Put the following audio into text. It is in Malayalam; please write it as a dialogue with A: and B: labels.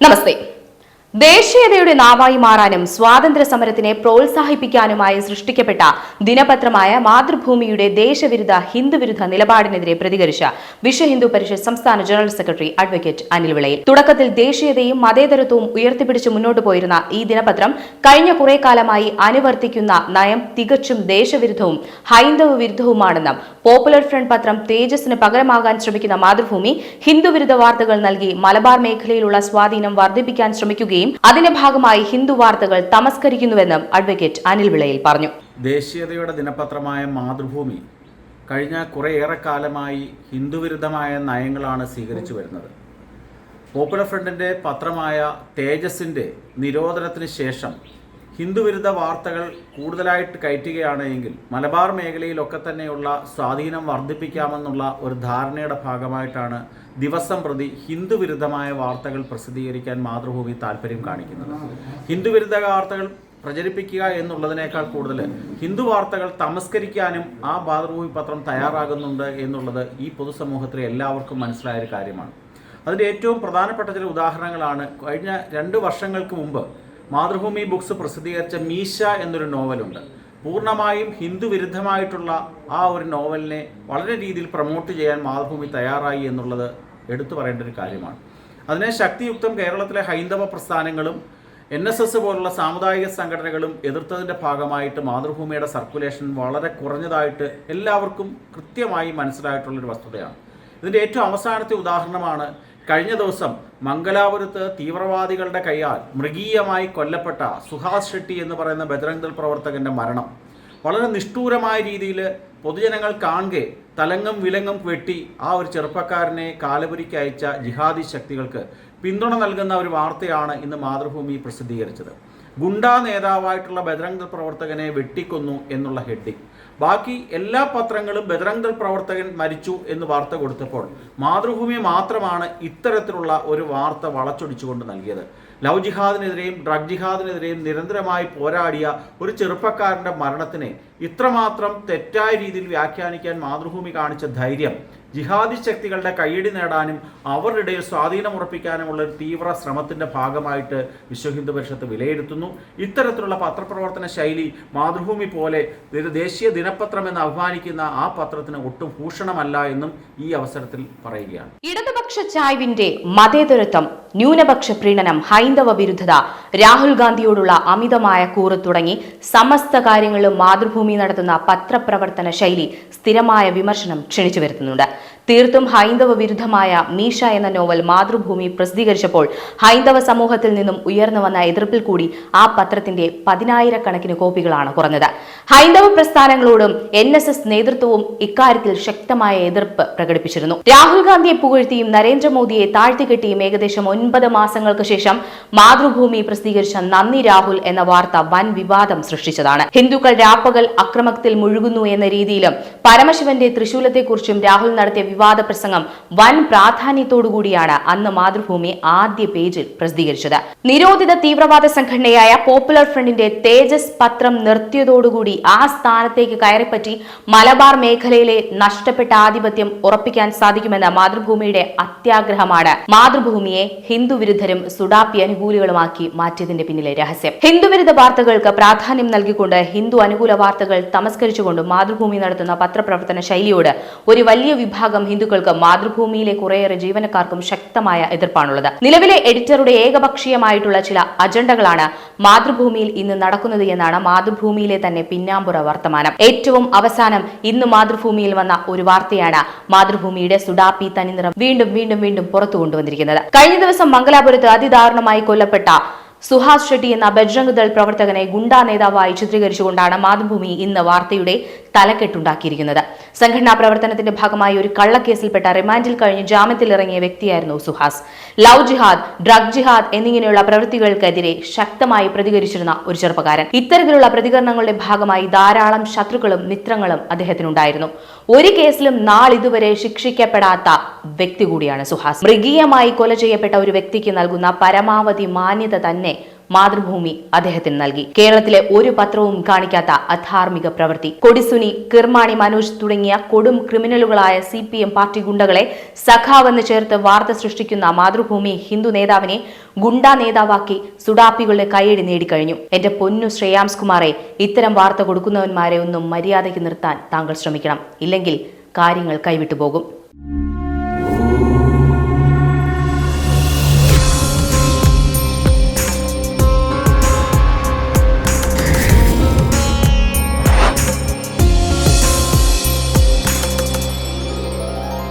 A: നമസ്തേ. ദേശീയതയുടെ നാവായി മാറാനും സ്വാതന്ത്ര്യ സമരത്തിനെ പ്രോത്സാഹിപ്പിക്കാനുമായി സൃഷ്ടിക്കപ്പെട്ട ദിനപത്രമായ മാതൃഭൂമിയുടെ ദേശവിരുദ്ധ ഹിന്ദുവിരുദ്ധ നിലപാടിനെതിരെ പ്രതികരിച്ച വിശ്വ ഹിന്ദു പരിഷത്ത് സംസ്ഥാന ജനറൽ സെക്രട്ടറി അഡ്വക്കേറ്റ് അനിൽ വിളയിൽ. തുടക്കത്തിൽ ദേശീയതയും മതേതരത്വവും ഉയർത്തിപ്പിടിച്ച് മുന്നോട്ട് പോയിരുന്ന ഈ ദിനപത്രം കഴിഞ്ഞ കുറെ കാലമായി അനുവർത്തിക്കുന്ന നയം തികച്ചും ദേശവിരുദ്ധവും ഹൈന്ദവ വിരുദ്ധവുമാണെന്നും പോപ്പുലർ ഫ്രണ്ട് പത്രം തേജസിന് പകരമാകാൻ ശ്രമിക്കുന്ന മാതൃഭൂമി ഹിന്ദുവിരുദ്ധ വാർത്തകൾ നൽകി മലബാർ മേഖലയിലുള്ള സ്വാധീനം വർദ്ധിപ്പിക്കാൻ ശ്രമിക്കുകയും അതിന്റെ ഭാഗമായി ഹിന്ദു വാർത്തകൾ തമസ്കരിക്കുന്നുവെന്നും അഡ്വക്കേറ്റ് അനിൽ വിളയിൽ പറഞ്ഞു.
B: ദേശീയതയുടെ ദിനപത്രമായ മാതൃഭൂമി കഴിഞ്ഞ കുറേയേറെ കാലമായി ഹിന്ദുവിരുദ്ധമായ നയങ്ങളാണ് സ്വീകരിച്ചു വരുന്നത്. പോപ്പുലർ ഫ്രണ്ടിൻ്റെ പത്രമായ തേജസിൻ്റെ നിരോധനത്തിന് ശേഷം ഹിന്ദുവിരുദ്ധ വാർത്തകൾ കൂടുതലായിട്ട് കയറ്റുകയാണ് എങ്കിൽ മലബാർ മേഖലയിലൊക്കെ തന്നെയുള്ള സ്വാധീനം വർദ്ധിപ്പിക്കാമെന്നുള്ള ഒരു ധാരണയുടെ ഭാഗമായിട്ടാണ് ദിവസം പ്രതി ഹിന്ദുവിരുദ്ധമായ വാർത്തകൾ പ്രസിദ്ധീകരിക്കാൻ മാതൃഭൂമി താല്പര്യം കാണിക്കുന്നത്. ഹിന്ദുവിരുദ്ധ വാർത്തകൾ പ്രചരിപ്പിക്കുക എന്നുള്ളതിനേക്കാൾ കൂടുതൽ ഹിന്ദു വാർത്തകൾ തമസ്കരിക്കാനും ആ മാതൃഭൂമി പത്രം തയ്യാറാകുന്നുണ്ട് എന്നുള്ളത് ഈ പൊതുസമൂഹത്തിലെ എല്ലാവർക്കും മനസ്സിലായ ഒരു കാര്യമാണ്. അതിൻ്റെ ഏറ്റവും പ്രധാനപ്പെട്ട ചില ഉദാഹരണങ്ങളാണ് കഴിഞ്ഞ 2 വർഷങ്ങൾക്ക് മുമ്പ് മാതൃഭൂമി ബുക്സ് പ്രസിദ്ധീകരിച്ച മീശ എന്നൊരു നോവലുണ്ട്. പൂർണ്ണമായും ഹിന്ദു വിരുദ്ധമായിട്ടുള്ള ആ ഒരു നോവലിനെ വളരെ രീതിയിൽ പ്രൊമോട്ട് ചെയ്യാൻ മാതൃഭൂമി തയ്യാറായി എന്നുള്ളത് എടുത്തു പറയേണ്ട ഒരു കാര്യമാണ്. അതിനെ ശക്തിയുക്തം കേരളത്തിലെ ഹൈന്ദവ പ്രസ്ഥാനങ്ങളും NSS പോലുള്ള സാമുദായിക സംഘടനകളും എതിർത്തതിൻ്റെ ഭാഗമായിട്ട് മാതൃഭൂമിയുടെ സർക്കുലേഷൻ വളരെ കുറഞ്ഞതായിട്ട് എല്ലാവർക്കും കൃത്യമായി മനസ്സിലായിട്ടുള്ളൊരു വസ്തുതയാണ്. ഇതിൻ്റെ ഏറ്റവും അവസാനത്തെ ഉദാഹരണമാണ് കഴിഞ്ഞ ദിവസം മംഗലാപുരത്ത് തീവ്രവാദികളുടെ കൈയാൽ മൃഗീയമായി കൊല്ലപ്പെട്ട സുഹാസ് ഷെട്ടി എന്ന് പറയുന്ന ബജ്രംഗ് ദൾ പ്രവർത്തകൻ്റെ മരണം. വളരെ നിഷ്ഠൂരമായ രീതിയിൽ പൊതുജനങ്ങൾ കാണുകെ തലങ്ങും വിലങ്ങും വെട്ടി ആ ഒരു ചെറുപ്പക്കാരനെ കാലപുരിക്ക് അയച്ച ജിഹാദി ശക്തികൾക്ക് പിന്തുണ നൽകുന്ന ഒരു വാർത്തയാണ് ഇന്ന് മാതൃഭൂമി പ്രസിദ്ധീകരിച്ചത്. ഗുണ്ടാ നേതാവായിട്ടുള്ള ബജ്രംഗ് ദൾ പ്രവർത്തകനെ വെട്ടിക്കൊന്നു എന്നുള്ള ഹെഡിങ്. ബാക്കി എല്ലാ പത്രങ്ങളും ബജ്രംഗ് ദൾ പ്രവർത്തകൻ മരിച്ചു എന്ന് വാർത്ത കൊടുത്തപ്പോൾ മാതൃഭൂമി മാത്രമാണ് ഇത്തരത്തിലുള്ള ഒരു വാർത്ത വളച്ചൊടിച്ചുകൊണ്ട് നൽകിയത്. ലവ് ജിഹാദിനെതിരെയും ഡ്രഗ് ജിഹാദിനെതിരെയും നിരന്തരമായി പോരാടിയ ഒരു ചെറുപ്പക്കാരൻ്റെ മരണത്തിനെ ഇത്രമാത്രം തെറ്റായ രീതിയിൽ വ്യാഖ്യാനിക്കാൻ മാതൃഭൂമി കാണിച്ച ധൈര്യം ജിഹാദി ശക്തികളുടെ കയ്യടി നേടാനും അവരുടെ ഇടയിൽ സ്വാധീനം ഉറപ്പിക്കാനുമുള്ള ഒരു തീവ്ര ശ്രമത്തിൻ്റെ ഭാഗമായിട്ട് വിശ്വ ഹിന്ദു പരിഷത്ത് വിലയിരുത്തുന്നു. ഇത്തരത്തിലുള്ള പത്രപ്രവർത്തന ശൈലി മാതൃഭൂമി പോലെ ഒരു ദേശീയ ദിനപത്രം എന്ന് അഭിമാനിക്കുന്ന ആ പത്രത്തിന് ഒട്ടും ഭൂഷണമല്ല എന്നും ഈ അവസരത്തിൽ പറയുകയാണ്.
A: ഇടതുപക്ഷ ചായ്വിന്റെ മതേതരത്വം, ന്യൂനപക്ഷ പ്രീണനം, ഹൈന്ദവ വിരുദ്ധത, രാഹുൽ ഗാന്ധിയോടുള്ള അമിതമായ കൂറ് തുടങ്ങി സമസ്ത കാര്യങ്ങളിലും മാതൃഭൂമി നടത്തുന്ന പത്രപ്രവർത്തന ശൈലി സ്ഥിരമായ വിമർശനം ക്ഷണിച്ചു വരുത്തുന്നുണ്ട്. തീർത്തും ഹൈന്ദവ വിരുദ്ധമായ മീശ എന്ന നോവൽ മാതൃഭൂമി പ്രസിദ്ധീകരിച്ചപ്പോൾ ഹൈന്ദവ സമൂഹത്തിൽ നിന്നും ഉയർന്നു വന്ന എതിർപ്പിൽ കൂടി ആ പത്രത്തിന്റെ 10,000-കണക്കിന് കോപ്പികളാണ് കുറഞ്ഞത്. ഹൈന്ദവ പ്രസ്ഥാനങ്ങളോടും NSS നേതൃത്വവും ഇക്കാര്യത്തിൽ ശക്തമായ എതിർപ്പ് പ്രകടിപ്പിച്ചിരുന്നു. രാഹുൽ ഗാന്ധിയെ പുകഴ്ത്തിയും നരേന്ദ്രമോദിയെ താഴ്ത്തിക്കെട്ടിയും ഏകദേശം 9 മാസങ്ങൾക്ക് ശേഷം മാതൃഭൂമി പ്രസിദ്ധീകരിച്ച നന്ദി രാഹുൽ എന്ന വാർത്ത വൻ വിവാദം സൃഷ്ടിച്ചതാണ്. ഹിന്ദുക്കൾ രാപ്പകൽ അക്രമത്തിൽ മുഴുകുന്നു എന്ന രീതിയിലും പരമശിവന്റെ തൃശൂലത്തെക്കുറിച്ചും രാഹുൽ നടത്തിയ വിവാദ പ്രസംഗം വൻ പ്രാധാന്യത്തോടുകൂടിയാണ് അന്ന് മാതൃഭൂമി ആദ്യ പേജിൽ പ്രസിദ്ധീകരിച്ചത്. നിരോധിത തീവ്രവാദ സംഘടനയായ പോപ്പുലർ ഫ്രണ്ടിന്റെ തേജസ് പത്രം നിർത്തിയതോടുകൂടി ആ സ്ഥാനത്തേക്ക് കയറിപ്പറ്റി മലബാർ മേഖലയിലെ നഷ്ടപ്പെട്ട ആധിപത്യം ഉറപ്പിക്കാൻ സാധിക്കുമെന്ന മാതൃഭൂമിയുടെ അത്യാഗ്രഹമാണ് മാതൃഭൂമിയെ ഹിന്ദുവിരുദ്ധരും സുഡാപ്പി അനുകൂലികളുമാക്കി മാറ്റിയതിന്റെ പിന്നിലെ രഹസ്യം. ഹിന്ദുവിരുദ്ധ വാർത്തകൾക്ക് പ്രാധാന്യം നൽകിക്കൊണ്ട് ഹിന്ദു അനുകൂല വാർത്തകൾ തമസ്കരിച്ചുകൊണ്ട് മാതൃഭൂമി നടത്തുന്ന പത്രപ്രവർത്തന ശൈലിയോട് ഒരു വലിയ വിഭാഗം ഹിന്ദുക്കൾക്ക് മാതൃഭൂമിയിലെ കുറേയേറെ ജീവനക്കാർക്കും ശക്തമായ എതിർപ്പാണുള്ളത്. നിലവിലെ എഡിറ്ററുടെ ഏകപക്ഷീയമായിട്ടുള്ള ചില അജണ്ടകളാണ് മാതൃഭൂമിയിൽ ഇന്ന് നടക്കുന്നത് എന്നാണ് മാതൃഭൂമിയിലെ തന്നെ പിന്നാമ്പുറ വർത്തമാനം. ഏറ്റവും അവസാനം ഇന്ന് മാതൃഭൂമിയിൽ വന്ന ഒരു വാർത്തയാണ് മാതൃഭൂമിയുടെ സുഡാപ്പി തനിനിറം വീണ്ടും വീണ്ടും വീണ്ടും പുറത്തു കൊണ്ടുവന്നിരിക്കുന്നത്. കഴിഞ്ഞ ദിവസം മംഗലാപുരത്ത് അതിദാരുണമായി കൊല്ലപ്പെട്ട സുഹാസ് ഷെട്ടി എന്ന ബജ്രംഗ് ദൾ പ്രവർത്തകനെ ഗുണ്ടാ നേതാവായി ചിത്രീകരിച്ചുകൊണ്ടാണ് മാതൃഭൂമി ഇന്ന് വാർത്തയുടെ തലക്കെട്ടുണ്ടാക്കിയിരിക്കുന്നത്. സംഘടനാ പ്രവർത്തനത്തിന്റെ ഭാഗമായി ഒരു കള്ളക്കേസിൽപ്പെട്ട റിമാൻഡിൽ കഴിഞ്ഞ് ജാമ്യത്തിലിറങ്ങിയ വ്യക്തിയായിരുന്നു സുഹാസ്. ലവ് ജിഹാദ്, ഡ്രഗ് ജിഹാദ് എന്നിങ്ങനെയുള്ള പ്രവൃത്തികൾക്കെതിരെ ശക്തമായി പ്രതികരിച്ചിരുന്ന ഒരു ചെറുപ്പക്കാരൻ. ഇത്തരത്തിലുള്ള പ്രതികരണങ്ങളുടെ ഭാഗമായി ധാരാളം ശത്രുക്കളും മിത്രങ്ങളും അദ്ദേഹത്തിനുണ്ടായിരുന്നു. ഒരു കേസിലും നാളിതുവരെ ശിക്ഷിക്കപ്പെടാത്ത വ്യക്തി കൂടിയാണ് സുഹാസ്. മൃഗീയമായി കൊല ചെയ്യപ്പെട്ട ഒരു വ്യക്തിക്ക് നൽകുന്ന പരമാവധി മാന്യത തന്നെ മാതൃഭൂമി അദ്ദേഹത്തിന് നൽകി. കേരളത്തിലെ ഒരു പത്രവും കാണിക്കാത്ത അധാർമിക പ്രവൃത്തി. കൊടിസുനി, കിർമാണി മനോജ് തുടങ്ങിയ കൊടും ക്രിമിനലുകളായ CPM പാർട്ടി ഗുണ്ടകളെ സഖാവെന്ന് ചേർത്ത് വാർത്ത സൃഷ്ടിക്കുന്ന മാതൃഭൂമി ഹിന്ദു നേതാവിനെ ഗുണ്ടാ നേതാവാക്കി സുഡാപ്പികളുടെ കൈയടി നേടിക്കഴിഞ്ഞു. എന്റെ പൊന്നു ശ്രേയാംസ് കുമാറെ, ഇത്തരം വാർത്ത കൊടുക്കുന്നവന്മാരെ ഒന്നും മര്യാദയ്ക്ക് നിർത്താൻ താങ്കൾ ശ്രമിക്കണം. ഇല്ലെങ്കിൽ കാര്യങ്ങൾ കൈവിട്ടുപോകും.